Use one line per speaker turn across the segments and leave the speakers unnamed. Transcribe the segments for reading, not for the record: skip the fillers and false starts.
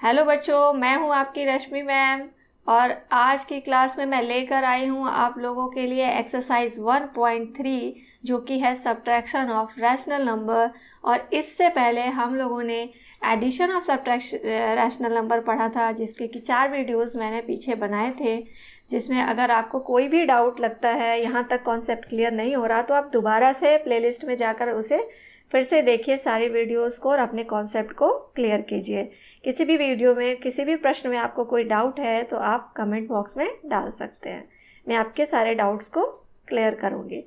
Hello बच्चों, मैं हूं आपकी रश्मि मैम और आज की क्लास में मैं लेकर आई हूं आप लोगों के लिए एक्सरसाइज 1.3 जो कि है सब्ट्रैक्शन ऑफ रैशनल नंबर। और इससे पहले हम लोगों ने एडिशन ऑफ रैशनल नंबर पढ़ा था, जिसके कि 4 वीडियोस मैंने पीछे बनाए थे। जिसमें अगर आपको कोई भी डाउट लगता है, यहाँ तक कॉन्सेप्ट क्लियर नहीं हो रहा, तो आप दोबारा से प्लेलिस्ट में जाकर उसे फिर से देखिए सारी वीडियोस को और अपने कॉन्सेप्ट को क्लियर कीजिए। किसी भी वीडियो में, किसी भी प्रश्न में आपको कोई डाउट है तो आप कमेंट बॉक्स में डाल सकते हैं। मैं आपके सारे डाउट्स को क्लियर करूँगी।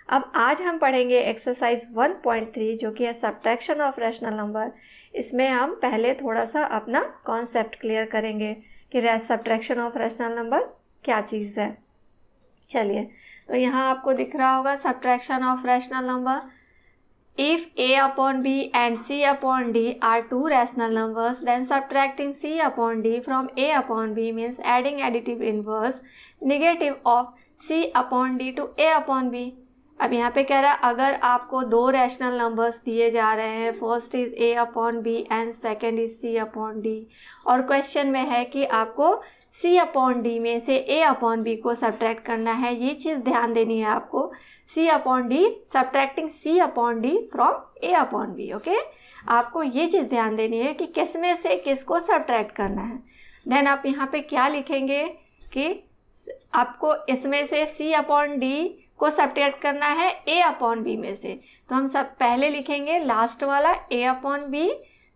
अब आज हम पढ़ेंगे एक्सरसाइज 1.3 जो कि है सब्ट्रैक्शन ऑफ रैशनल नंबर। इसमें हम पहले थोड़ा सा अपना कॉन्सेप्ट क्लियर करेंगे कि सब्ट्रैक्शन ऑफ रैशनल नंबर क्या चीज़ है। चलिए, तो यहाँ आपको दिख रहा होगा subtraction of rational number. If a upon b and c upon d are two rational numbers, then subtracting c upon d from a upon b means adding additive inverse negative of c upon d to a upon b। अब यहाँ पे कह रहा है अगर आपको दो rational numbers दिए जा रहे हैं, first is a upon b and second is c upon d, और क्वेश्चन में है कि आपको c अपॉन d में से a अपॉन b को सब्ट्रैक्ट करना है। ये चीज़ ध्यान देनी है आपको, c upon d subtracting c upon d from a upon b। Okay, आपको ये चीज़ ध्यान देनी है कि किस में से किसको सब्ट्रैक्ट करना है। देन आप यहाँ पे क्या लिखेंगे कि आपको इसमें से c अपॉन d को सब्ट्रैक्ट करना है a अपॉन b में से। तो हम सब पहले लिखेंगे लास्ट वाला a upon b,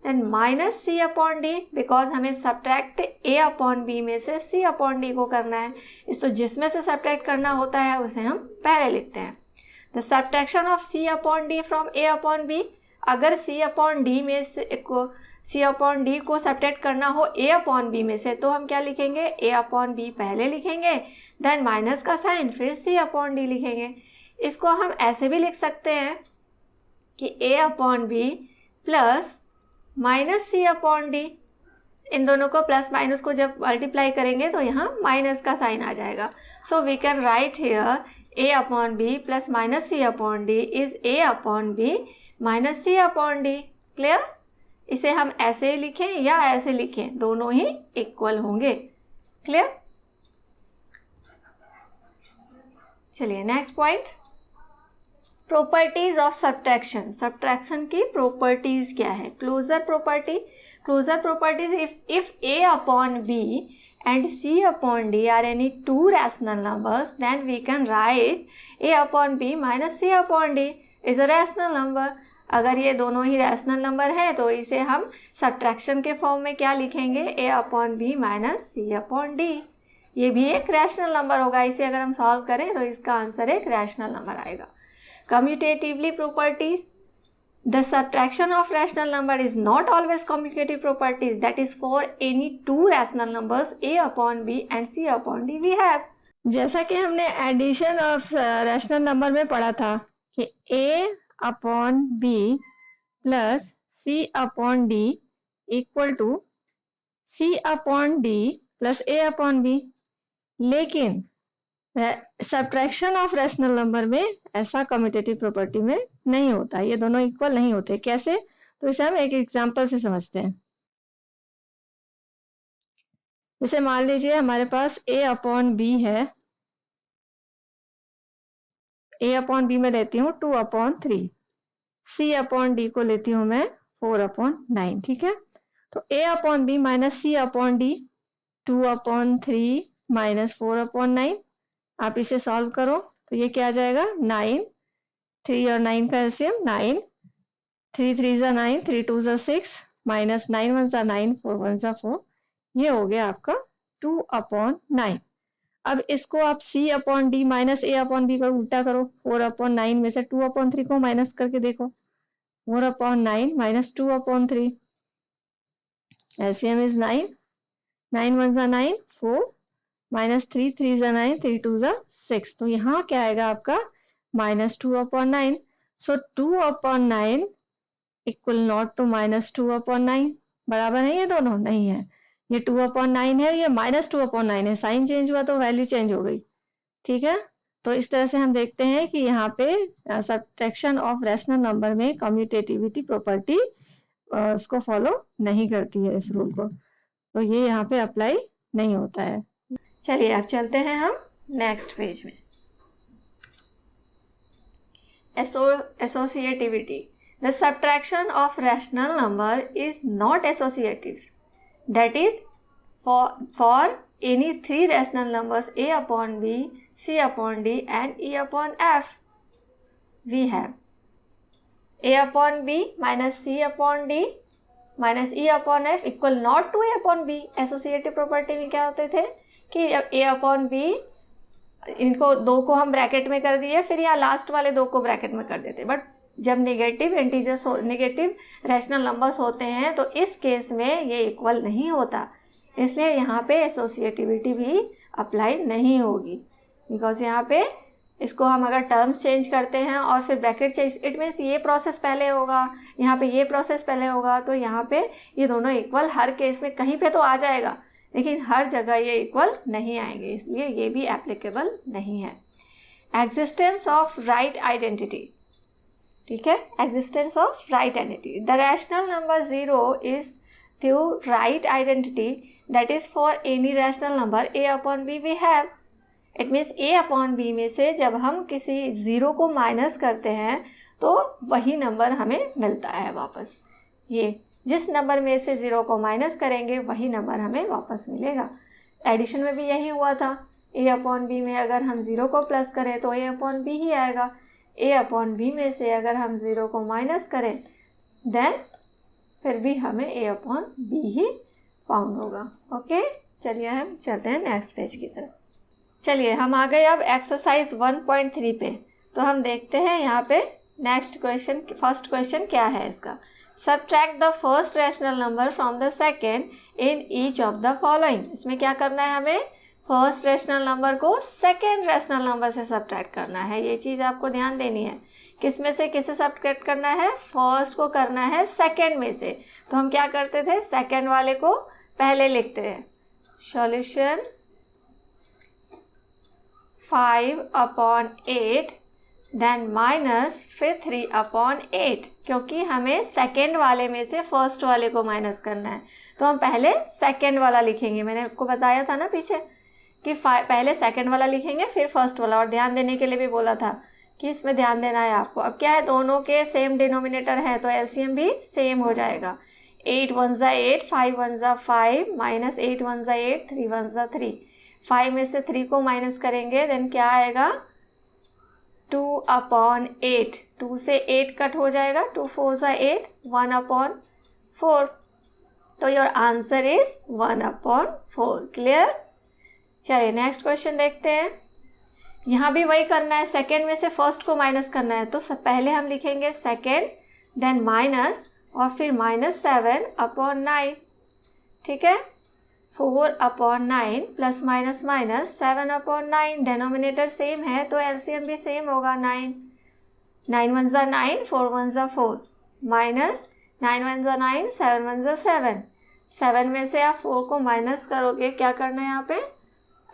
then minus C upon D, because हमें सब्ट्रैक्ट a अपॉन b में से c अपॉन d को करना है। इसको जिसमें से सब्ट्रैक्ट करना होता है उसे हम पहले लिखते हैं। The subtraction of c upon d from a upon b, अगर c अपॉन d में से c अपॉन d को सब्ट्रैक्ट करना हो a अपॉन b में से, तो हम क्या लिखेंगे, a अपॉन b पहले लिखेंगे, देन माइनस का साइन, फिर c अपॉन d लिखेंगे। इसको हम ऐसे भी लिख सकते हैं कि a upon b plus minus C upon D, इन दोनों को प्लस माइनस को जब मल्टीप्लाई करेंगे तो यहाँ माइनस का साइन आ जाएगा। So we can write here a upon B plus minus C upon D is a upon B minus C upon D. Clear? इसे हम ऐसे लिखें या ऐसे लिखें, दोनों ही इक्वल होंगे। क्लियर? चलिए next point, properties of subtraction. Subtraction की प्रॉपर्टीज क्या है? Closure properties, if a upon b and c upon d are any two rational numbers, then we can write a upon b minus c upon d is a rational number। अगर ये दोनों ही rational number है तो इसे हम subtraction के form में क्या लिखेंगे, a upon b minus c upon d। ये भी एक रैशनल नंबर होगा। इसे अगर हम सॉल्व करें तो इसका आंसर एक रैशनल नंबर आएगा। Commutatively properties, the subtraction of rational number is not always commutative properties, that is for any two rational numbers a upon b and c upon d we have। जैसा कि हमने addition of rational number में पढ़ा था कि a upon b plus c upon d equal to c upon d plus a upon b, लेकिन subtraction of rational number में ऐसा कम्यूटेटिव प्रॉपर्टी में नहीं होता, ये दोनों इक्वल नहीं होते। कैसे? तो इसे हम एक एग्जांपल से समझते हैं। जैसे मान लीजिए हमारे पास a अपॉन b है, a अपॉन b में लेती हूँ 2 अपॉन 3, c अपॉन d को लेती हूँ मैं 4 अपॉन 9। ठीक है, तो a upon b minus c upon d 2 upon 3 minus 4 upon 9। आप इसे सॉल्व करो तो ये क्या आ जाएगा, 9, 3 और 9 का एलसीएम 9, 3 3 जा 9, 3 2 जा 6, माइनस 9 1 जा 9, 4 1 जा 4, ये हो गया आपका 2 अपॉन 9। अब इसको आप c upon D minus a upon b करो, उल्टा करो। 4 अपॉन 9 में से 2 अपॉन 3 को माइनस करके देखो, 4 upon 9 minus 2 upon 3, LCM is 9, 9 1 जा 9, 4 माइनस 3 3 जा 9, 3 2 जा 6, तो यहाँ क्या आएगा आपका minus 2 upon 9। So 2 upon 9 equal not to minus 2 upon 9, बराबर है ये दोनों? नहीं है, ये 2 अपॉन 9 है, ये माइनस 2 अपॉन 9 है। साइन चेंज हुआ तो वैल्यू चेंज हो गई। ठीक है, तो इस तरह से हम देखते हैं कि यहाँ पे सब्ट्रैक्शन ऑफ रैशनल नंबर में कम्यूटेटिविटी प्रॉपर्टी उसको फॉलो नहीं करती है, इस रूल को। तो ये यहाँ पे अप्लाई नहीं होता है। चलिए अब चलते हैं हम नेक्स्ट पेज में। Associativity. The subtraction of rational number is not associative. That is, for any three rational numbers a upon b, c upon d and e upon f, we have a upon b minus c upon d minus e upon f equal not to a upon b. Associative property में क्या होते थे कि a upon b, इनको दो को हम bracket में कर दिए, फिर यहाँ लास्ट वाले दो को ब्रैकेट में कर देते। बट जब negative integers negative rational numbers होते हैं तो इस केस में ये इक्वल नहीं होता, इसलिए यहाँ पे एसोसिएटिविटी भी अप्लाई नहीं होगी। बिकॉज यहाँ पे इसको हम अगर टर्म्स चेंज करते हैं और फिर ब्रैकेट चेंज, इट मीन्स ये प्रोसेस पहले होगा, यहाँ पे ये प्रोसेस पहले होगा, तो यहाँ पे ये दोनों इक्वल हर केस में कहीं पे तो आ जाएगा, लेकिन हर जगह ये इक्वल नहीं आएंगे, इसलिए ये भी एप्लीकेबल नहीं है। एग्जिस्टेंस ऑफ राइट आइडेंटिटी, ठीक है, existence of right identity. The rational number 0 is through right identity, that is for any rational number a upon b we have. It means a upon b में से जब हम किसी 0 को minus करते हैं तो वही नंबर हमें मिलता है वापस। ये जिस नंबर में से 0 को माइनस करेंगे वही नंबर हमें वापस मिलेगा। एडिशन में भी यही हुआ था, a अपॉन b में अगर हम 0 को प्लस करें तो a अपॉन b ही आएगा, a अपॉन b में से अगर हम 0 को माइनस करें देन फिर भी हमें a upon b he found होगा। ओके, चलिए हम चलते हैं नेक्स्ट पेज की तरफ। चलिए हम आ गए अब एक्सरसाइज 1.3 पे। तो हम देखते हैं यहाँ पे नेक्स्ट क्वेश्चन, फर्स्ट क्वेश्चन क्या है इसका। Subtract the first rational number from the second in each of the following. इसमें क्या करना है, हमें फर्स्ट रैशनल नंबर को सेकेंड रैशनल नंबर से सब्ट्रैक्ट करना है। ये चीज़ आपको ध्यान देनी है। किस में से किसे सब्ट्रैक्ट करना है, फर्स्ट को करना है सेकेंड में से। तो हम क्या करते थे, सेकेंड वाले को पहले लिखते हैं। सॉल्यूशन 5/8 देन माइनस फिर 3/8, क्योंकि हमें सेकेंड वाले में से फर्स्ट वाले को माइनस करना है तो हम पहले सेकेंड वाला लिखेंगे। मैंने आपको बताया था ना पीछे कि पहले सेकेंड वाला लिखेंगे फिर फर्स्ट वाला, और ध्यान देने के लिए भी बोला था कि इसमें ध्यान देना है आपको। अब क्या है, दोनों के सेम डिनोमिनेटर है तो एलसीएम भी सेम हो जाएगा। 8 1 8, 5 1 5, माइनस 8 1 8, 3 1 3। 5 में से 3 को माइनस करेंगे देन क्या आएगा, 2/8। 2 से 8 कट हो जाएगा, 2 4 8, 1/4। तो योर आंसर इज 1/4। क्लियर। चलिए नेक्स्ट क्वेश्चन देखते हैं। यहाँ भी वही करना है, सेकेंड में से फर्स्ट को माइनस करना है। तो पहले हम लिखेंगे सेकेंड देन माइनस और फिर -7/9। ठीक है, 4/9 plus minus minus 7/9। Denominator same है तो एलसीएम भी सेम होगा। 9 9 1 9, 4 1 4, माइनस 9 1 9, 7 1 7। 7 में से आप 4 को माइनस करोगे, क्या करना है यहाँ पे,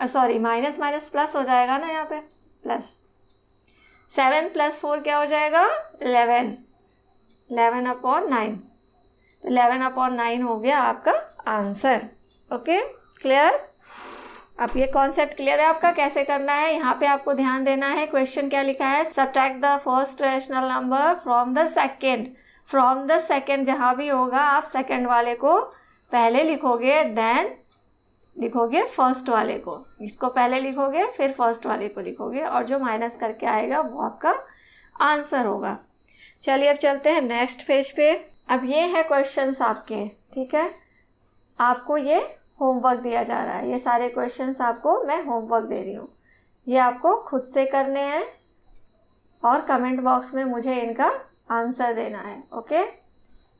सॉरी माइनस माइनस प्लस हो जाएगा ना यहाँ पे, प्लस 7 + 4 क्या हो जाएगा, 11। 11/9, तो 11/9 हो गया आपका आंसर। Okay, clear. अब ये कॉन्सेप्ट क्लियर है आपका, कैसे करना है। यहाँ पे आपको ध्यान देना है, क्वेश्चन क्या लिखा है, subtract the first rational number from the second. From the second जहाँ भी होगा आप सेकेंड वाले को पहले लिखोगे देन लिखोगे फर्स्ट वाले को, इसको पहले लिखोगे फिर फर्स्ट वाले को लिखोगे, और जो माइनस करके आएगा वो आपका आंसर होगा। चलिए अब चलते हैं नेक्स्ट पेज पे। अब ये है क्वेश्चंस आपके, ठीक है, आपको ये होमवर्क दिया जा रहा है। ये सारे क्वेश्चंस आपको मैं होमवर्क दे रही हूँ, ये आपको खुद से करने हैं और कमेंट बॉक्स में मुझे इनका आंसर देना है। ओके,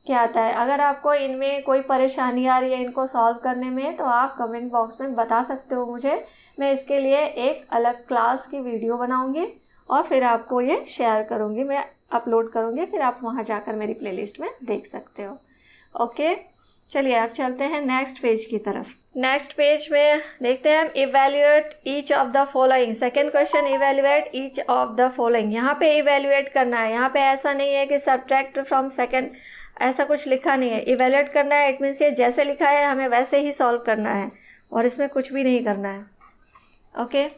क्या आता है। अगर आपको इनमें कोई परेशानी आ रही है इनको सॉल्व करने में तो आप कमेंट बॉक्स में बता सकते हो मुझे। मैं इसके लिए एक अलग क्लास की वीडियो बनाऊंगी और फिर आपको ये शेयर करूंगी, मैं अपलोड करूंगी, फिर आप वहाँ जाकर मेरी प्लेलिस्ट में देख सकते हो। ओके, चलिए अब चलते हैं नेक्स्ट पेज की तरफ। नेक्स्ट पेज में देखते हैं हम, evaluate each of the following. Second question, evaluate each of the following. यहाँ पे इवेल्युएट करना है, यहाँ पे ऐसा नहीं है कि सब्ट्रैक्ट फ्रॉम सेकेंड ऐसा कुछ लिखा नहीं है। इवेल्यूएट करना है, इट मीन्स ये जैसे लिखा है हमें वैसे ही सॉल्व करना है और इसमें कुछ भी नहीं करना है। Okay,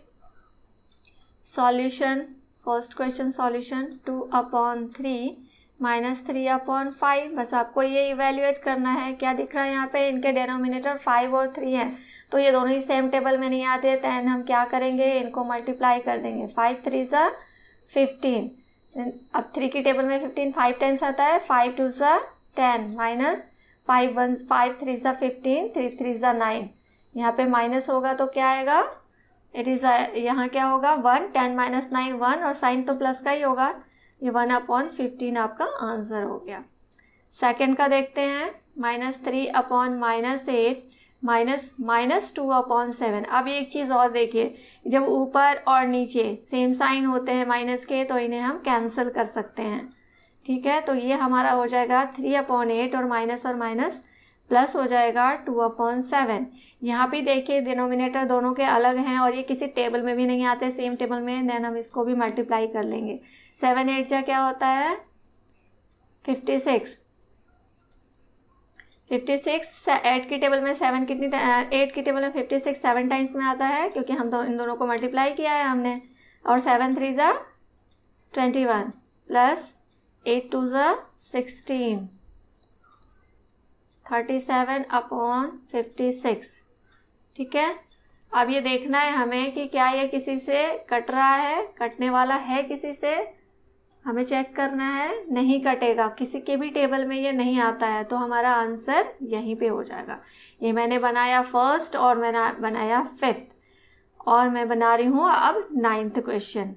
solution, first question solution 2/3 -3/5। बस आपको ये इवेल्यूएट करना है। क्या दिख रहा है यहाँ पे, इनके डिनोमिनेटर 5 और 3 हैं, तो ये दोनों ही सेम टेबल में नहीं आते। दैन हम क्या करेंगे, इनको मल्टीप्लाई कर देंगे। 5 3 ज़ा 15, अब 3 की टेबल में 15 5 टाइम्स आता है, 5 2 ज़ा 10 माइनस 5 3 ज़ा 15, 3 3 ज़ा 9। यहाँ पे माइनस होगा तो क्या आएगा, इट इज़ यहाँ क्या होगा 1, 10 - 9 1, और साइन तो प्लस का ही होगा। ये 1/15 आपका आंसर हो गया। सेकंड का देखते हैं, -3/-8 -2/7। अब एक चीज़ और देखिए, जब ऊपर और नीचे सेम साइन होते हैं माइनस के तो इन्हें हम कैंसिल कर सकते हैं। ठीक है, तो ये हमारा हो जाएगा 3/8 और माइनस प्लस हो जाएगा 2/7। यहाँ पे देखिए डिनोमिनेटर दोनों के अलग हैं और ये किसी टेबल में भी नहीं आते सेम टेबल में। देन हम इसको भी मल्टीप्लाई कर लेंगे। 7 8 जा क्या होता है 56। 8 की टेबल में 7 कितनी, 8 की टेबल में 56 7 टाइम्स में आता है, क्योंकि हम इन दोनों को मल्टीप्लाई किया है हमने। और 7 3 ज़ा 21 प्लस 8 2 ज़ा 16, 37/56। ठीक है, अब ये देखना है हमें कि क्या ये किसी से कट रहा है, कटने वाला है किसी से, हमें चेक करना है। नहीं कटेगा, किसी के भी टेबल में ये नहीं आता है, तो हमारा आंसर यहीं पे हो जाएगा। ये मैंने बनाया फर्स्ट और मैंने बनाया 5th, और मैं बना रही हूँ अब 9th क्वेश्चन।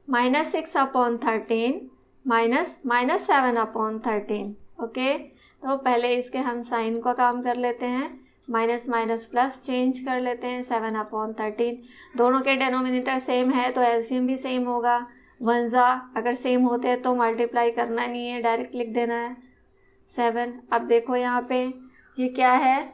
-6/13 -7/13। ओके, तो पहले इसके हम साइन का काम कर लेते हैं। माइनस प्लस चेंज कर लेते हैं। 7/13, दोनों के डिनोमिनेटर सेम है तो एलसीएम भी सेम होगा। 1 ज़ा अगर सेम होते हैं तो मल्टीप्लाई करना नहीं है, डायरेक्ट लिख देना है 7। अब देखो यहाँ पे ये क्या है,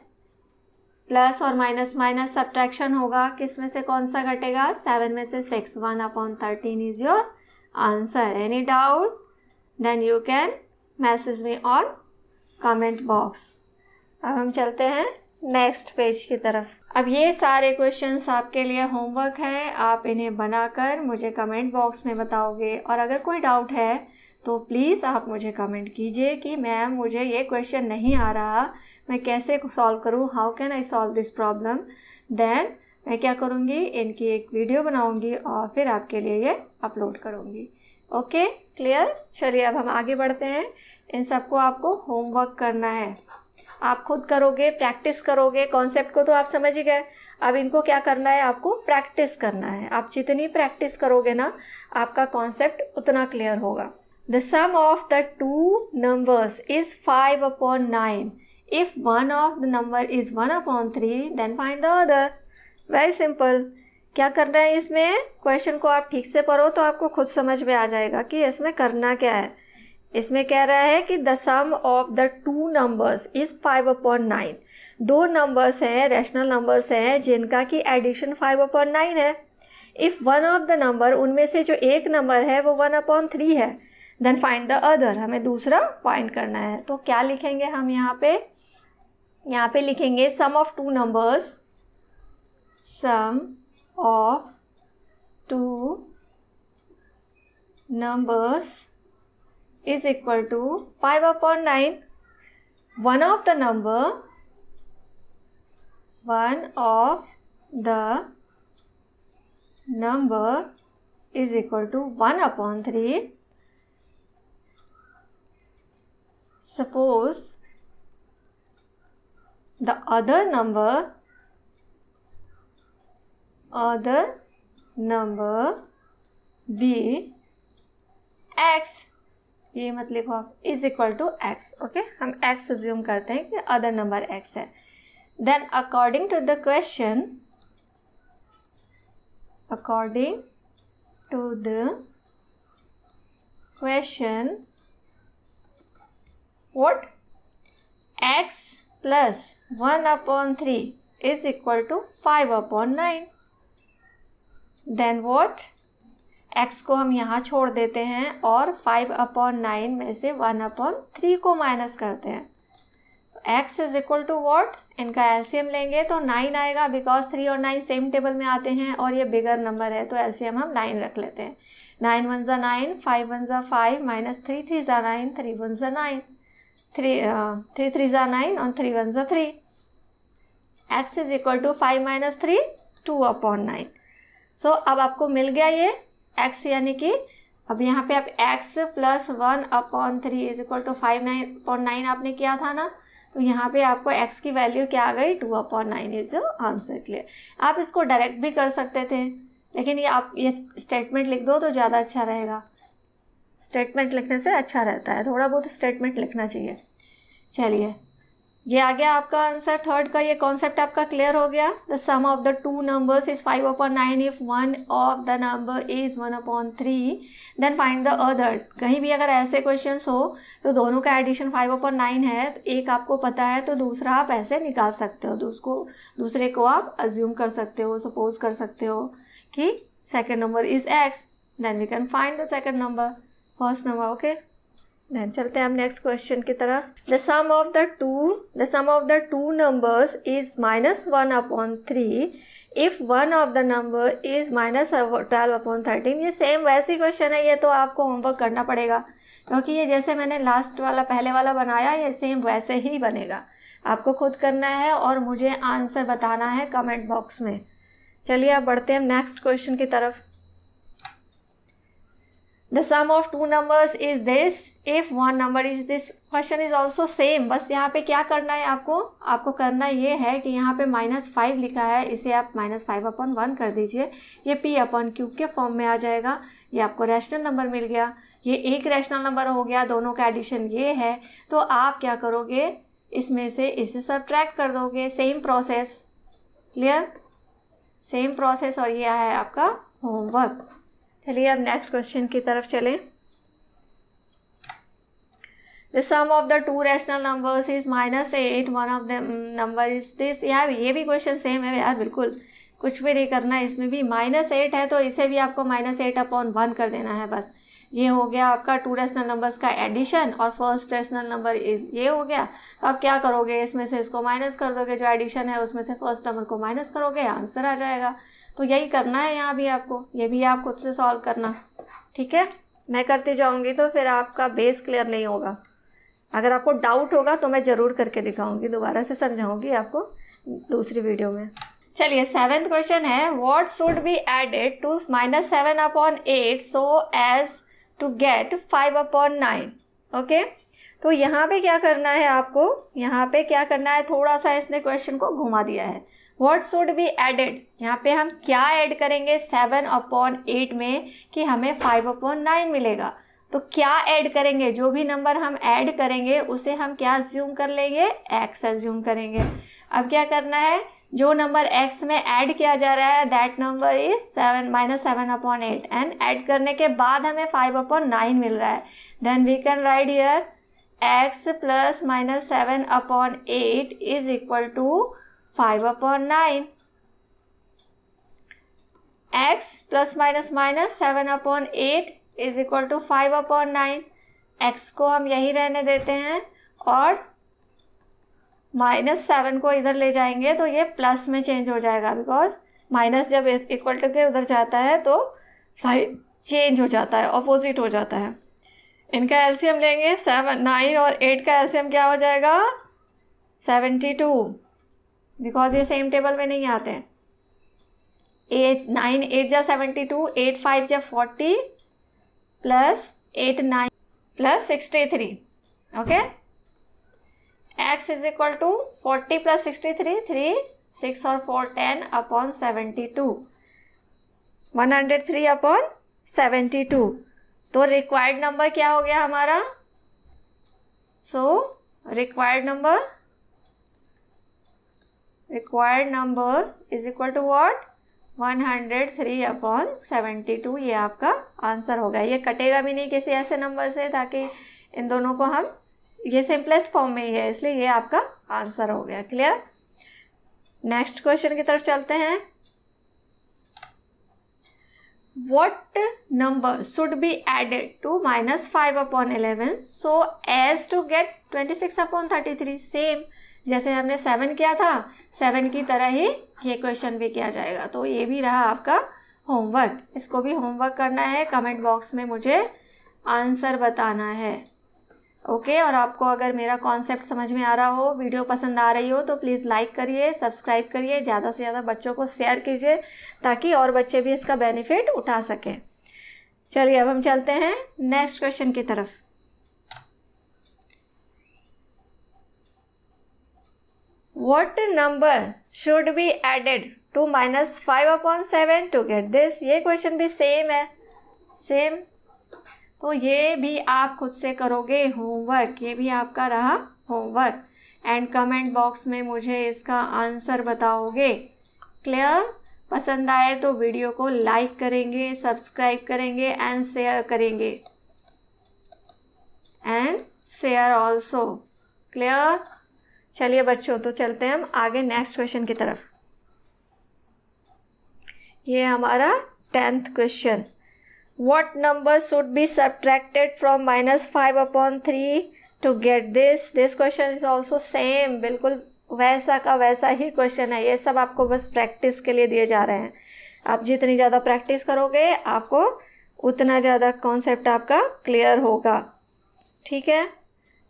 प्लस और माइनस सब्ट्रैक्शन होगा। किस में से कौन सा घटेगा, 7 में से 6। 1/13 is your answer. Any doubt, then you can message me on comment box. अब हम चलते हैं नेक्स्ट पेज की तरफ। अब ये सारे क्वेश्चंस आपके लिए होमवर्क हैं, आप इन्हें बनाकर मुझे कमेंट बॉक्स में बताओगे। और अगर कोई डाउट है तो प्लीज़ आप मुझे कमेंट कीजिए कि मैम मुझे ये क्वेश्चन नहीं आ रहा, मैं कैसे सॉल्व करूँ, how can I solve this problem. Then मैं क्या करूँगी, इनकी एक वीडियो बनाऊँगी और फिर आपके लिए ये अपलोड करूँगी। Okay, clear. चलिए अब हम आगे बढ़ते हैं। इन सबको आपको होमवर्क करना है, आप खुद करोगे, प्रैक्टिस करोगे। कॉन्सेप्ट को तो आप समझ ही गए, अब इनको क्या करना है, आपको प्रैक्टिस करना है। आप जितनी प्रैक्टिस करोगे ना, आपका कॉन्सेप्ट उतना क्लियर होगा। The sum of the two numbers is 5/9। If one of the number is 1/3 then find the other. Very simple. क्या करना है इसमें, क्वेश्चन को आप ठीक से पढ़ो तो आपको खुद समझ में आ जाएगा कि इसमें करना क्या है। इसमें कह रहा है कि the sum of the two numbers is 5/9। दो नंबर्स हैं, रैशनल नंबर्स हैं, जिनका की एडिशन 5/9 है। If one of the number, उनमें से जो एक नंबर है वो 1/3 है, देन फाइंड द अदर, हमें दूसरा फाइंड करना है। तो क्या लिखेंगे हम यहाँ पे लिखेंगे sum of two numbers, sum of two numbers is equal to 5/9. One of the number is equal to 1/3. Suppose the other number be x, ये मत लिखो आप, is equal to X. Okay, हम एक्स अज्यूम करते हैं कि other number X है। Then according to the question, what x plus 1/3 is equal to 5/9. Then what, x को हम यहाँ छोड़ देते हैं और 5/9 में से 1/3 को माइनस करते हैं। x is equal to what, इनका एलसीएम लेंगे तो 9 आएगा, बिकॉज 3 और 9 सेम टेबल में आते हैं और ये बिगर नंबर है तो एलसीएम हम 9 रख लेते हैं। 9 1 ज़ा 9, 5 1 ज़ा 5, माइनस 3 3 ज़ा 9, 3 1 ज़ा 9, 3 3 ज़ा 9 और 3 1 ज़ा 3। x is equal to 5 minus 3, 2/9। So अब आपको मिल गया ये x, यानी कि अब यहाँ पे आप x plus 1/3 is equal to 5/9 आपने किया था ना, तो यहाँ पे आपको x की वैल्यू क्या आ गई, 2/9 इज आंसर। क्लियर। आप इसको डायरेक्ट भी कर सकते थे, लेकिन ये आप ये स्टेटमेंट लिख दो तो ज़्यादा अच्छा रहेगा। स्टेटमेंट लिखने से अच्छा रहता है, थोड़ा बहुत स्टेटमेंट लिखना चाहिए। चलिए, ये आ गया आपका आंसर थर्ड का। ये कॉन्सेप्ट आपका क्लियर हो गया। The sum of the two numbers is 5/9 if one of the number is 1/3 then find the other. कहीं भी अगर ऐसे क्वेश्चंस हो तो दोनों का एडिशन 5/9 है, तो एक आपको पता है तो दूसरा आप ऐसे निकाल सकते हो, तो दूसरे को आप अज्यूम कर सकते हो, सपोज कर सकते हो कि second number is x, then we can find the second number, first number. Okay, then चलते हैं हम नेक्स्ट क्वेश्चन की तरफ। The sum of the two numbers is -1/3 if one of the number is -12/13। ये सेम वैसी question है, ये तो आपको होमवर्क करना पड़ेगा, क्योंकि ये जैसे मैंने लास्ट वाला पहले वाला बनाया ये सेम वैसे ही बनेगा। आपको खुद करना है और मुझे आंसर बताना है कमेंट बॉक्स में। चलिए अब बढ़ते हैं नेक्स्ट क्वेश्चन की तरफ। The sum of two numbers is this if one number is this। Question is also same, बस यहाँ पे क्या करना है आपको करना ये है कि यहाँ पे -5 लिखा है, इसे आप -5/1 कर दीजिए, ये p/q के फॉर्म में आ जाएगा। ये आपको रैशनल नंबर मिल गया, ये एक रैशनल नंबर हो गया, दोनों का एडिशन ये है, तो आप क्या करोगे, इसमें से इसे सब्ट्रैक्ट कर दोगे। Same process, clear, same process, और ये है आपका होमवर्क। चलिए अब नेक्स्ट क्वेश्चन की तरफ चलें। The sum of the two rational numbers is -8, one of the number is this. यार ये भी क्वेश्चन सेम है यार, बिल्कुल कुछ भी नहीं करना है, इसमें भी -8 है तो इसे भी आपको -8/1 कर देना है बस। ये हो गया आपका टू रैशनल नंबर्स का एडिशन और फर्स्ट रैशनल नंबर इज ये हो गया। तो आप क्या करोगे, इसमें से इसको माइनस कर दोगे, जो एडिशन है उसमें से फर्स्ट नंबर को माइनस करोगे, आंसर आ जाएगा। तो यही करना है यहाँ भी आपको, ये भी आप खुद से सॉल्व करना, ठीक है। मैं करती जाऊँगी तो फिर आपका बेस क्लियर नहीं होगा। अगर आपको डाउट होगा तो मैं ज़रूर करके दिखाऊंगी, दोबारा से समझाऊंगी आपको दूसरी वीडियो में। चलिए 7th क्वेश्चन है, what should be added to -7/8 so as to get 5/9। Okay, तो यहाँ पे क्या करना है आपको, यहाँ पे क्या करना है, थोड़ा सा इसने क्वेश्चन को घुमा दिया है। व्हाट शुड बी एडेड, यहाँ पे हम क्या ऐड करेंगे 7/8 में कि हमें 5/9 मिलेगा। तो क्या ऐड करेंगे, जो भी नंबर हम ऐड करेंगे उसे हम क्या अज्यूम कर लेंगे, x अज्यूम करेंगे। अब क्या करना है, जो नंबर x में ऐड किया जा रहा है that number is -7/8 and add करने के बाद हमें 5/9 मिल रहा है। Then we can write here x plus -7/8 is equal to 5/9। x plus minus 7/8 is equal to 5/9। x को हम यही रहने देते हैं और -7 को इधर ले जाएंगे तो ये प्लस में चेंज हो जाएगा, बिकॉज माइनस जब इक्वल टू के उधर जाता है तो साइड चेंज हो जाता है, ऑपोजिट हो जाता है। इनका एलसीएम लेंगे 7, 9 और 8 का एलसीएम क्या हो जाएगा 72, बिकॉज ये सेम टेबल में नहीं आते हैं। 9 8 जा 72, 8 5 जा 40 plus 8 9 plus 63। Okay, x is equal to 40 plus 63, 3 6 और 4 10/72, 103/72। तो रिक्वायर्ड नंबर क्या हो गया हमारा, required number is equal to what 103/72। ये आपका आंसर होगा। ये कटेगा भी नहीं किसी ऐसे नंबर से, ताकि इन दोनों को हम, ये सिंपलेस्ट फॉर्म में ही है इसलिए ये आपका आंसर हो गया। क्लियर। नेक्स्ट क्वेश्चन की तरफ चलते हैं। what number should be added to -5/11 so as to get 26/33? Same जैसे हमने 7 किया था, 7 की तरह ही ये क्वेश्चन भी किया जाएगा। तो ये भी रहा आपका होमवर्क, इसको भी होमवर्क करना है, कमेंट बॉक्स में मुझे आंसर बताना है। ओके और आपको अगर मेरा कॉन्सेप्ट समझ में आ रहा हो, वीडियो पसंद आ रही हो तो प्लीज़ लाइक करिए, सब्सक्राइब करिए, ज़्यादा से ज़्यादा बच्चों को शेयर कीजिए ताकि और बच्चे भी इसका बेनिफिट उठा सकें। चलिए अब हम चलते हैं नेक्स्ट क्वेश्चन की तरफ। What number should be added to -5/7 to get this? ये क्वेश्चन भी सेम है, सेम। तो ये भी आप खुद से करोगे होमवर्क, ये भी आपका रहा होमवर्क एंड कमेंट बॉक्स में मुझे इसका आंसर बताओगे। क्लियर? पसंद आए तो वीडियो को लाइक करेंगे, सब्सक्राइब करेंगे एंड शेयर करेंगे, एंड शेयर ऑल्सो। क्लियर? चलिए बच्चों, तो चलते हैं हम आगे नेक्स्ट क्वेश्चन की तरफ। ये हमारा 10th question. What number should be subtracted from -5/3 to get this? This question is also same, बिल्कुल वैसा का वैसा ही क्वेश्चन है। ये सब आपको बस प्रैक्टिस के लिए दिए जा रहे हैं। आप जितनी ज़्यादा प्रैक्टिस करोगे आपको उतना ज़्यादा कॉन्सेप्ट आपका क्लियर होगा। ठीक है,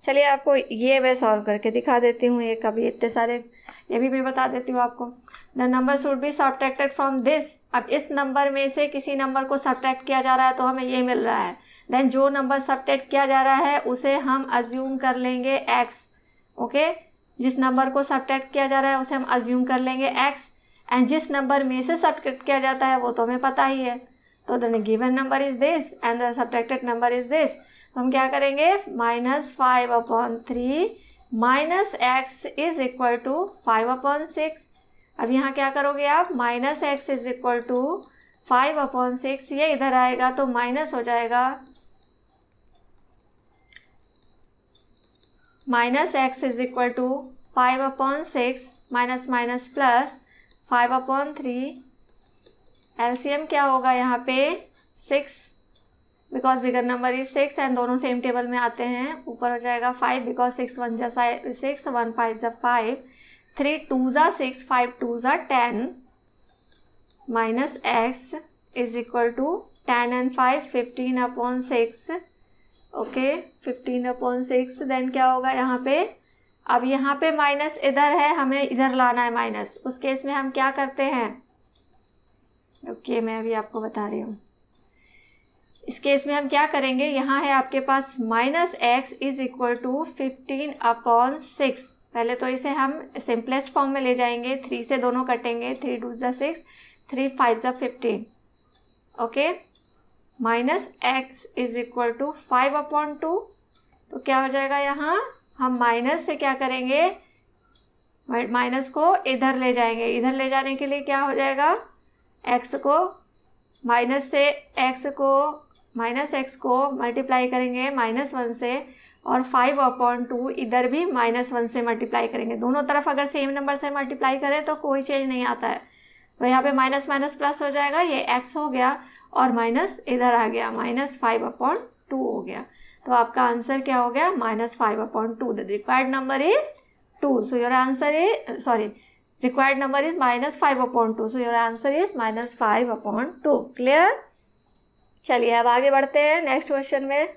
चलिए आपको ये मैं सॉल्व करके दिखा देती हूँ। ये कभी इतने सारे, ये भी मैं बता देती हूँ आपको। The number should be subtracted from this. अब इस नंबर में से किसी नंबर को सब्ट्रैक्ट किया जा रहा है तो हमें ये मिल रहा है। देन जो नंबर सब्ट्रैक्ट किया जा रहा है उसे हम अज्यूम कर लेंगे x। ओके, जिस नंबर को सब्ट्रैक्ट किया जा रहा है उसे हम अज्यूम कर लेंगे x, एंड जिस नंबर में से सब्ट्रैक्ट किया जाता है वो तो हमें पता ही है। तो the given number is this and the subtracted number is this. तो हम क्या करेंगे, -5/3 -x इज इक्वल टू 5/6। अब यहाँ क्या करोगे आप, -x इज इक्वल टू 5/6, ये इधर आएगा तो माइनस हो जाएगा, -x is equal to 5/6 minus minus plus 5/3। LCM क्या होगा यहाँ पे, 6, because bigger number is 6 and दोनों सेम टेबल में आते हैं। ऊपर हो जाएगा 5 बिकॉज 6 1 जा 6, 1 5 जा 5, 3 2 जा 6, 5 2 जा 10, minus x is equal to 10 and 5 15/6। Okay, 15/6। Then क्या होगा यहाँ पे, अब यहाँ पे माइनस इधर है, हमें इधर लाना है माइनस। उस केस में हम क्या करते हैं, ओके मैं अभी आपको बता रही हूँ। इस केस में हम क्या करेंगे, यहाँ है आपके पास -x इज इक्वल टू 15/6। पहले तो इसे हम सिंपलेस्ट फॉर्म में ले जाएंगे, 3 से दोनों कटेंगे, 3 2 जा 6, 3 5 जा 15। Okay, -x is equal to 5/2। तो क्या हो जाएगा, यहाँ हम माइनस से क्या करेंगे, माइनस को इधर ले जाएंगे। इधर ले जाने के लिए क्या हो जाएगा, x को माइनस से x को मल्टीप्लाई करेंगे -1 से, और 5/2 इधर भी -1 से मल्टीप्लाई करेंगे। दोनों तरफ अगर सेम नंबर से मल्टीप्लाई करें तो कोई चेंज नहीं आता है। तो यहाँ पे माइनस माइनस प्लस हो जाएगा, ये x हो गया और माइनस इधर आ गया, -5/2 हो गया। तो आपका आंसर क्या हो गया, -5/2। The required number is 2, so your answer is, sorry, required number is -5/2, so your answer is -5/2। Clear? चलिए अब आगे बढ़ते हैं नेक्स्ट क्वेश्चन में।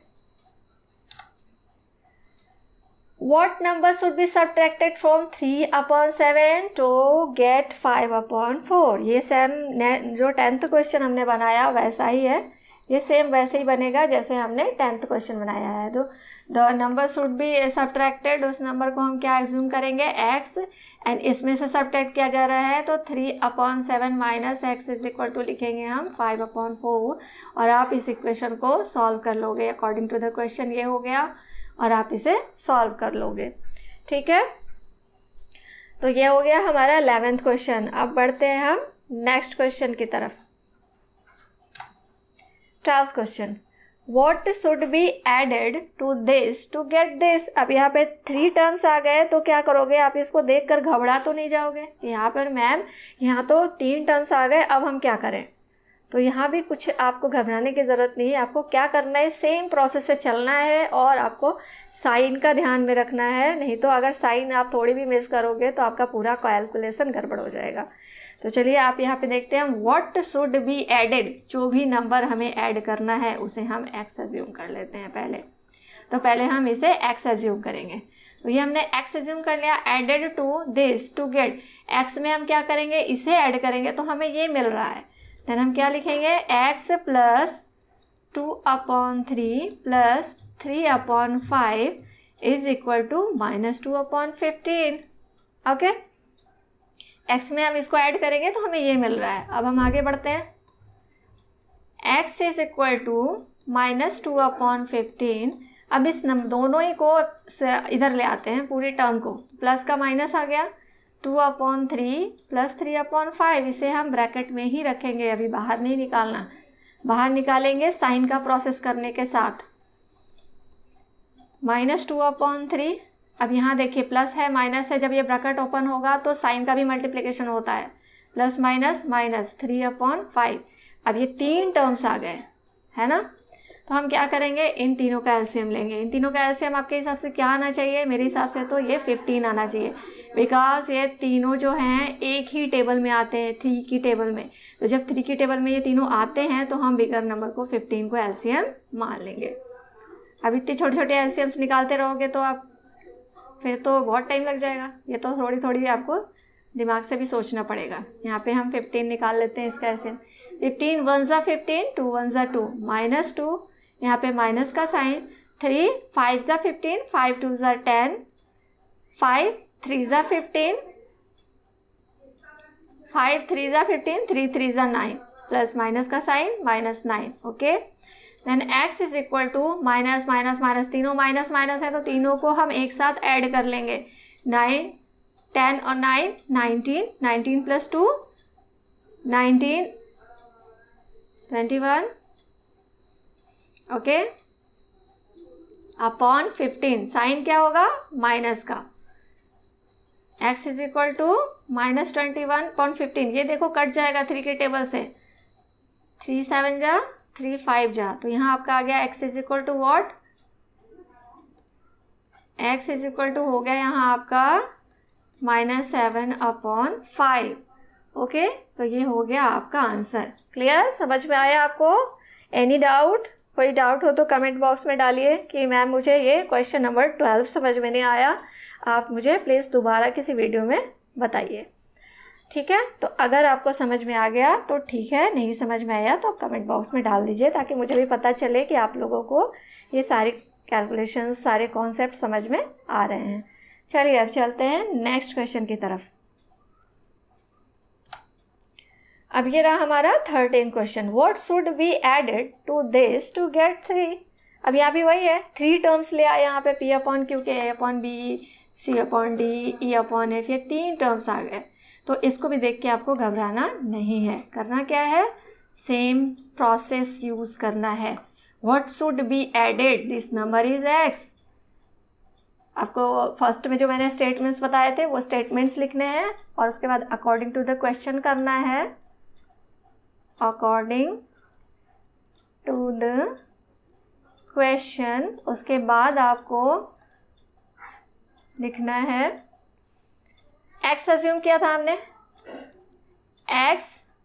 What number should be subtracted from 3/7 to get 5/4? ये सेम जो 10th क्वेश्चन हमने बनाया वैसा ही है, ये सेम वैसे ही बनेगा जैसे हमने 10th क्वेश्चन बनाया है। तो the number should be subtracted, उस नंबर को हम क्या एज्यूम करेंगे, x, एंड इसमें से सब्ट्रैक्ट किया जा रहा है तो 3/7 minus x is equal to लिखेंगे हम 5/4, और आप इस इक्वेशन को सॉल्व कर लोगे अकॉर्डिंग टू द क्वेश्चन। ये हो गया और आप इसे सॉल्व कर लोगे। ठीक है, तो ये हो गया हमारा 11th क्वेश्चन। अब बढ़ते हैं हम नेक्स्ट क्वेश्चन की तरफ। 12th question, What should be added to this to get this? अब यहाँ पे 3 टर्म्स आ गए तो क्या करोगे, आप इसको देखकर घबरा तो नहीं जाओगे। यहाँ पर मैम यहाँ तो 3 टर्म्स आ गए, अब हम क्या करें। तो यहाँ भी कुछ आपको घबराने की ज़रूरत नहीं है। आपको क्या करना है, सेम प्रोसेस से चलना है और आपको साइन का ध्यान में रखना है, नहीं तो अगर साइन आप थोड़ी भी मिस करोगे तो आपका पूरा कैलकुलेशन गड़बड़ हो जाएगा। तो चलिए आप यहाँ पे देखते हैं, व्हाट शुड बी एडेड, जो भी नंबर हमें ऐड करना है उसे हम एक्स एज्यूम कर लेते हैं पहले। तो पहले हम इसे एक्स एज्यूम करेंगे। तो ये हमने एक्स एज्यूम कर लिया, added to this to get, x में हम क्या करेंगे, इसे ऐड करेंगे तो हमें ये मिल रहा है। देन हम क्या लिखेंगे, x plus 2/3 plus 3/5 is equal to -2/15। Okay, x में हम इसको ऐड करेंगे तो हमें ये मिल रहा है। अब हम आगे बढ़ते हैं, एक्स इज इक्वल टू -2/15। अब इस दोनों ही को इधर ले आते हैं, पूरी टर्म को, प्लस का माइनस आ गया, 2/3 प्लस 3/5, इसे हम ब्रैकेट में ही रखेंगे, अभी बाहर नहीं निकालना। बाहर निकालेंगे साइन का प्रोसेस करने के साथ, -2/3। अब यहाँ देखिए प्लस है माइनस है, जब ये ब्रैकेट ओपन होगा तो साइन का भी मल्टीप्लिकेशन होता है, प्लस माइनस माइनस 3/5। अब ये 3 टर्म्स आ गए, है ना। तो हम क्या करेंगे, इन तीनों का एलसीएम लेंगे। इन तीनों का एलसीएम आपके हिसाब से क्या आना चाहिए, मेरे हिसाब से तो ये 15 आना चाहिए, बिकॉज ये तीनों जो हैं एक ही टेबल में आते हैं, 3 की टेबल में। तो जब 3 की टेबल में ये तीनों आते हैं तो हम बिगर नंबर को 15 को एलसीएम मान लेंगे। अब इतने छोटे छोटे एलसीएम्स निकालते रहोगे तो आप फिर तो बहुत टाइम लग जाएगा। ये तो थोड़ी थोड़ी आपको दिमाग से भी सोचना पड़ेगा। यहाँ पे हम 15 निकाल लेते हैं इसका एलसीएम। 15 1 ज़ा 15, 2 1 ज़ा 2, -2, यहाँ पे माइनस का साइन, 3 5 ज़ा 15, 5 2 ज़ा 10, 5 3 ज़ा 15, 5 3 ज़ा 15, 3 3 ज़ा 9, प्लस माइनस का sign -9। Okay, then x is equal to minus minus minus, तीनों माइनस माइनस है तो तीनों को हम एक साथ ऐड कर लेंगे। 9 10 और 9 19, 19 प्लस 2 19, 21, ओके, अपॉन 15। साइन क्या होगा, माइनस का। x is equal to -21/15। ये देखो कट जाएगा 3 के टेबल से, 3 7 जा 3 5 जा, तो यहाँ आपका आ गया x is equal to what, x is equal to हो गया यहाँ आपका -7/5। ओके, तो ये हो गया आपका आंसर। क्लियर, समझ में आया आपको? Any doubt? कोई डाउट हो तो कमेंट बॉक्स में डालिए कि मैम मुझे ये क्वेश्चन नंबर 12 समझ में नहीं आया, आप मुझे प्लीज़ दोबारा किसी वीडियो में बताइए। ठीक है, तो अगर आपको समझ में आ गया तो ठीक है, नहीं समझ में आया तो आप कमेंट बॉक्स में डाल दीजिए, ताकि मुझे भी पता चले कि आप लोगों को ये सारी कैलकुलेशन, सारे कॉन्सेप्ट समझ में आ रहे हैं। चलिए अब चलते हैं नेक्स्ट क्वेश्चन की तरफ। अब ये रहा हमारा 13 question, what should be added to this to get 3। अब यहाँ भी वही है, 3 टर्म्स ले आए यहाँ पे, P/Q के, A/B, C/D, E/F, ये 3 टर्म्स आ गए। तो इसको भी देख के आपको घबराना नहीं है, करना क्या है, सेम प्रोसेस यूज़ करना है। What should be added, this number is x। आपको फर्स्ट में जो मैंने स्टेटमेंट्स बताए थे वो स्टेटमेंट्स लिखने हैं और उसके बाद अकॉर्डिंग टू द क्वेश्चन करना है, अकॉर्डिंग टू द क्वेश्चन। उसके बाद आपको लिखना है, x अज्यूम किया था हमने, x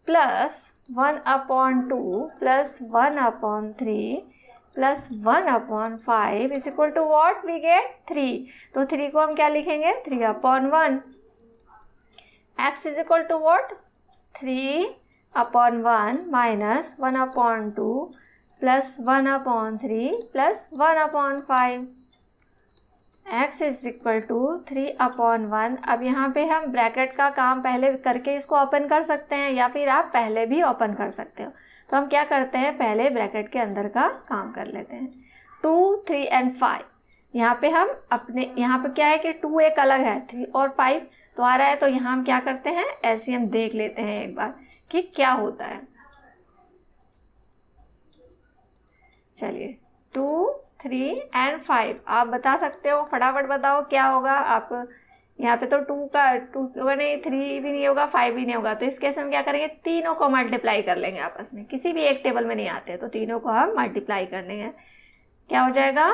plus 1/2 plus 1/3 plus 1/5 is equal to what, we get 3। तो 3 को हम क्या लिखेंगे, 3/1। x is equal to what, 3/1 minus 1/2 plus 1/3 plus 1/5। x is equal to 3/1। अब यहाँ पे हम ब्रैकेट का काम पहले करके इसको ओपन कर सकते हैं, या फिर आप पहले भी ओपन कर सकते हो। तो हम क्या करते हैं, पहले ब्रैकेट के अंदर का काम कर लेते हैं। 2 3 एंड 5, यहाँ पे हम अपने, यहाँ पे क्या है कि 2 एक अलग है, 3 और 5 तो आ रहा है, तो यहाँ हम क्या करते हैं, एलसीएम देख लेते हैं एक बार कि क्या होता है। चलिए 2 3 एंड 5, आप बता सकते हो, फटाफट बताओ क्या होगा। आप यहाँ पे तो 2 का 2 होगा नहीं, 3 भी नहीं होगा, 5 भी नहीं होगा। तो इस केस में हम क्या करेंगे, तीनों को मल्टीप्लाई कर लेंगे आपस में, किसी भी एक टेबल में नहीं आते, तो तीनों को हम मल्टीप्लाई कर लेंगे। क्या हो जाएगा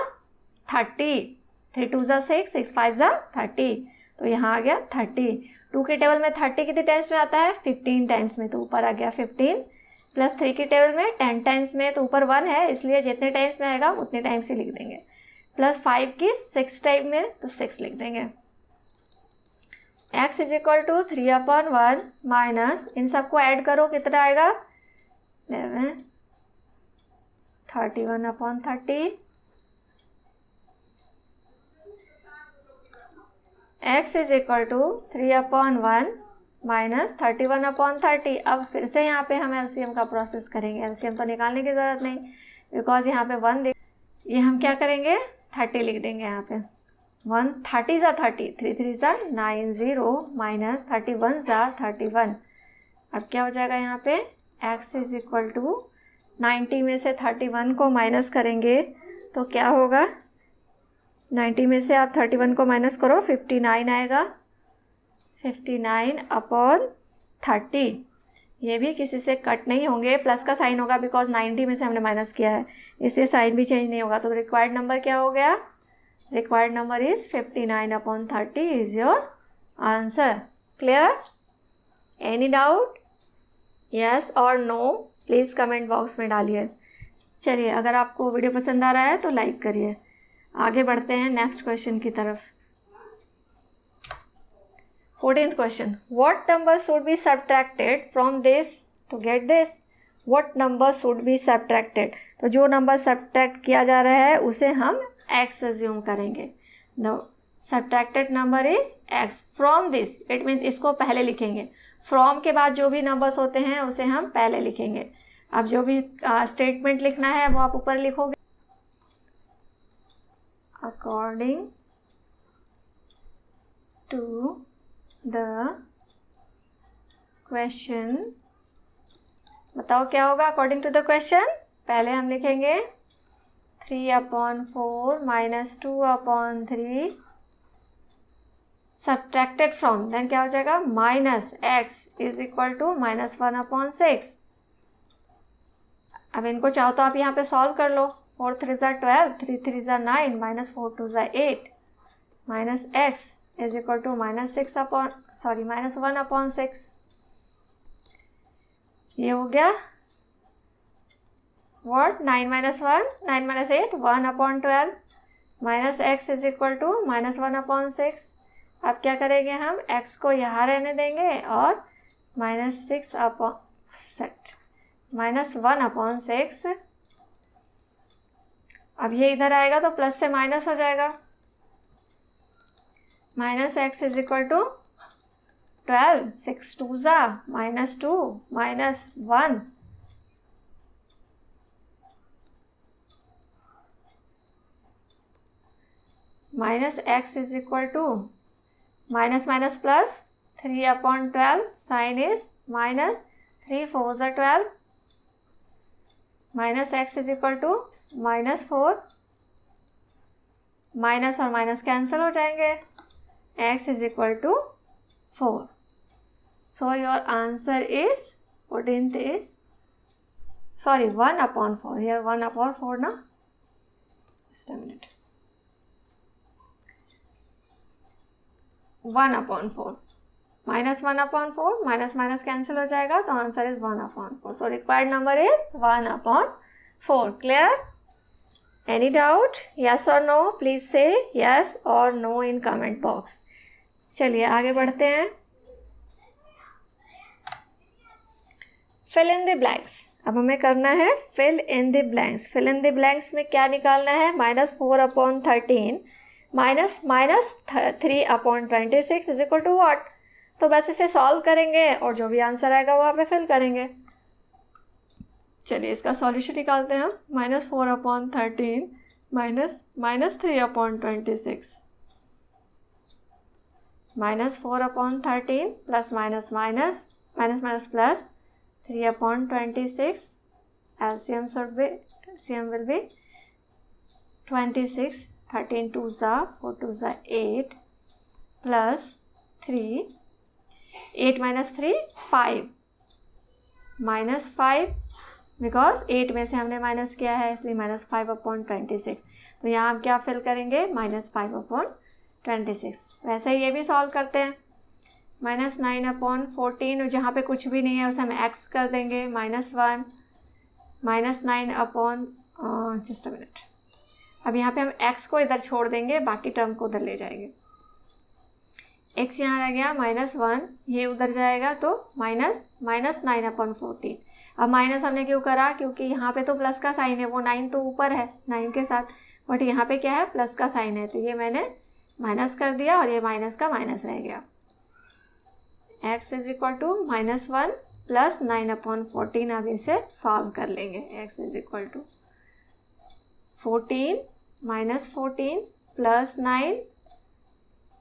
30, 3 2 ज़ा 6, 6 5 ज़ा 30, तो यहाँ आ गया 30। 2 के टेबल में 30 कितने टाइम्स में आता है, 15 टाइम्स में, तो ऊपर आ गया 15, प्लस 3 के टेबल में 10 टाइम्स में, तो ऊपर 1 है, इसलिए जितने टाइम्स में आएगा उतने टाइम्स ही लिख देंगे। प्लस 5 की 6 टाइम में, तो 6 लिख देंगे। x is equal to 3/1 minus, इन सबको ऐड करो कितना आएगा 11, 31/30, x is equal to 3/1 minus 31/30। अब फिर से यहाँ पे हम एलसीएम का प्रोसेस करेंगे, एलसीएम तो निकालने की ज़रूरत नहीं, बिकॉज यहाँ पे 1 ये हम क्या करेंगे 30 लिख देंगे यहाँ पे। 1 30 ज़ा 30, 3 3 ज़ा 9 0 माइनस 31 ज़ा 31। अब क्या हो जाएगा यहाँ पे x इज इक्वल टू 90 में से 31 को माइनस करेंगे तो क्या होगा, 90 में से आप 31 को माइनस करो 59 आएगा, 59/30। ये भी किसी से कट नहीं होंगे, प्लस का साइन होगा बिकॉज 90 में से हमने माइनस किया है, इससे साइन भी चेंज नहीं होगा। तो रिक्वायर्ड नंबर क्या हो गया, required number is 59/30 is your answer. Clear? Any doubt, yes और नो, प्लीज़ कमेंट बॉक्स में डालिए। चलिए, अगर आपको वीडियो पसंद आ रहा है तो लाइक करिए। आगे बढ़ते हैं नेक्स्ट क्वेश्चन की तरफ। 14th question, what number should be subtracted from this to get this. What number should be subtracted, तो जो नंबर सब्ट्रैक्ट किया जा रहा है उसे हम x अज्यूम करेंगे। The subtracted number is x from this, it means इसको पहले लिखेंगे, फ्रॉम के बाद जो भी नंबर्स होते हैं उसे हम पहले लिखेंगे। अब जो भी स्टेटमेंट लिखना है वो आप ऊपर लिखोगे। अकॉर्डिंग टू द क्वेश्चन, बताओ क्या होगा अकॉर्डिंग टू द क्वेश्चन। पहले हम लिखेंगे 3/4 माइनस 2/3 सब्ट्रैक्टेड फ्रॉम, देन क्या हो जाएगा minus x is equal to -1/6। अब इनको चाहो तो आप यहाँ पे सॉल्व कर लो। 4 3 ज़ा 12, 3 3 ज़ा 9, माइनस 4 2 ज़ा 8, minus x is equal to -1/6। ये हो गया what 9 - 1, 9 - 8, 1/12 minus x is equal to -1/6। अब क्या करेंगे हम, x को यहाँ रहने देंगे और -1/6। अब ये इधर आएगा तो प्लस से माइनस हो जाएगा, minus x is equal to 12, 6 2 ज़ा -2 minus 1, minus x is equal to minus minus plus 3/12, sign is minus 3 4 ज़ा 12, minus x is equal to -4, minus और माइनस कैंसिल हो जाएंगे, x is equal to 4। So your answer is 14th is 1/4, here 1/4 ना, just a minute, 1/4 minus 1/4, minus minus cancel हो जाएगा, तो answer is 1/4। So required number is 1/4। Clear? Any doubt, yes और no, please से yes और no in comment box. चलिए आगे बढ़ते हैं। फिल इन द ब्लैंक्स, अब हमें करना है fill in the blanks. Fill in the blanks में क्या निकालना है, -4/13 minus -3/26 is equal to what. तो बस इसे सॉल्व करेंगे और जो भी आंसर आएगा वहाँ पे फिल करेंगे। चलिए इसका सॉल्यूशन निकालते हैं हम। -4/13 minus -3/26, -4/13 plus minus minus plus 3/26, LCM will be 26, 13 2 ज़ा 4 2 ज़ा 8 प्लस 3, 8 माइनस 3 5, -5 बिकॉज 8 में से हमने माइनस किया है इसलिए -5/26। तो यहाँ हम क्या फिल करेंगे, -5/26। वैसे ही ये भी सॉल्व करते हैं। -9/14 और जहाँ पे कुछ भी नहीं है उसे हम x कर देंगे, -1 -9 जस्ट अ मिनट। अब यहाँ पे हम x को इधर छोड़ देंगे, बाकी टर्म को उधर ले जाएंगे। x यहाँ रह गया -1, ये उधर जाएगा तो -9/14। अब माइनस हमने क्यों करा, क्योंकि यहाँ पे तो प्लस का साइन है, वो 9 तो ऊपर है 9 के साथ, बट यहाँ पे क्या है, प्लस का साइन है, तो ये मैंने माइनस कर दिया और ये माइनस का माइनस रह गया। x is equal to -1 + 9/14। अब इसे सॉल्व कर लेंगे। x इज इक्वल टू 14 -14 + 9,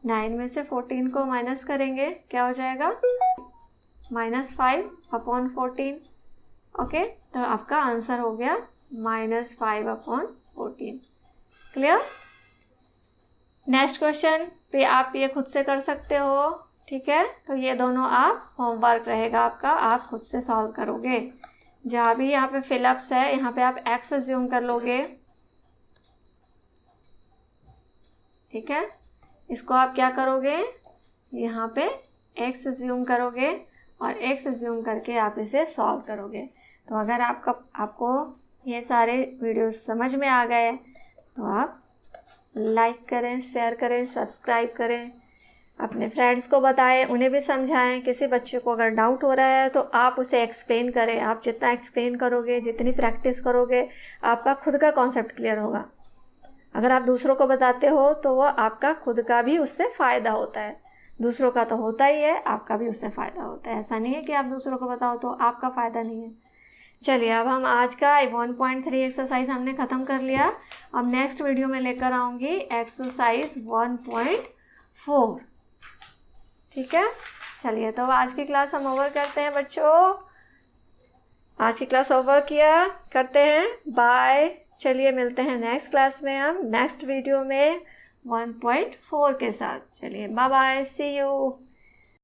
9 में से 14 को माइनस करेंगे, क्या हो जाएगा, -5/14। ओके, तो आपका आंसर हो गया -5/14। क्लियर। नेक्स्ट क्वेश्चन पे आप ये खुद से कर सकते हो, ठीक है। तो ये दोनों आप होमवर्क रहेगा आपका, आप खुद से सॉल्व करोगे। जहाँ भी यहाँ पे फिलअप्स है, यहाँ पे आप x अज्यूम कर लोगे, ठीक है। इसको आप क्या करोगे, यहाँ पे x अज्यूम करोगे और x अज्यूम करके आप इसे सॉल्व करोगे। तो अगर आपको ये सारे वीडियोस समझ में आ गए तो आप लाइक करें, शेयर करें, सब्सक्राइब करें, अपने फ्रेंड्स को बताएं, उन्हें भी समझाएं। किसी बच्चे को अगर डाउट हो रहा है तो आप उसे एक्सप्लेन करें। आप जितना एक्सप्लेन करोगे, जितनी प्रैक्टिस करोगे, आपका खुद का कॉन्सेप्ट क्लियर होगा। अगर आप दूसरों को बताते हो तो वो आपका खुद का भी उससे फ़ायदा होता है। दूसरों का तो होता ही है, आपका भी उससे फ़ायदा होता है। ऐसा नहीं है कि आप दूसरों को बताओ तो आपका फ़ायदा नहीं है। चलिए, अब हम आज का 1.3 एक्सरसाइज हमने ख़त्म कर लिया। अब नेक्स्ट वीडियो में लेकर आऊँगी एक्सरसाइज 1.4, ठीक है। चलिए, तो आज की क्लास हम ओवर करते हैं बच्चों। आज की क्लास ओवर किया करते हैं, बाय। चलिए, मिलते हैं नेक्स्ट क्लास में, हम नेक्स्ट वीडियो में 1.4 के साथ। चलिए, बाय बाय, सी यू।